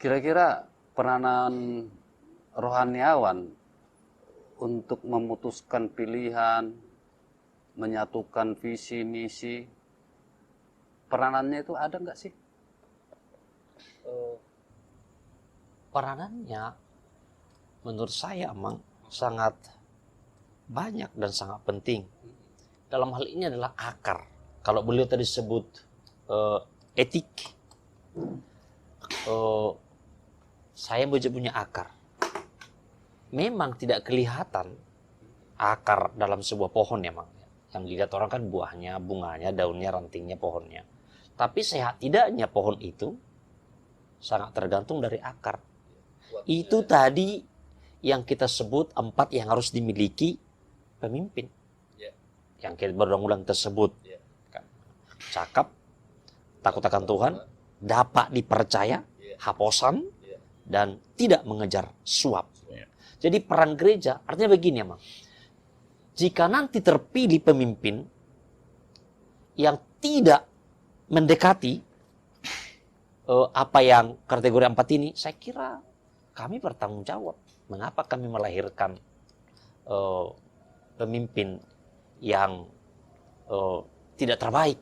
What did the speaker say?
Kira-kira peranan rohaniawan untuk memutuskan pilihan, menyatukan visi misi, peranannya itu ada nggak sih? Peranannya menurut saya emang sangat banyak dan sangat penting. Dalam hal ini adalah akar. Kalau beliau tadi sebut etik, saya punya akar. Memang tidak kelihatan akar dalam sebuah pohon memang. Yang dilihat orang kan buahnya, bunganya, daunnya, rantingnya, pohonnya. Tapi sehat tidaknya pohon itu sangat tergantung dari akar. Itu tadi yang kita sebut 4 yang harus dimiliki pemimpin. Yang kita berulang-ulang tersebut. Cakap, takut akan Tuhan, dapat dipercaya, haposan, dan tidak mengejar suap. Jadi peran gereja artinya begini emang. Jika nanti terpilih pemimpin yang tidak mendekati apa yang kategori 4 ini, saya kira kami bertanggung jawab. Mengapa kami melahirkan pemimpin yang tidak terbaik?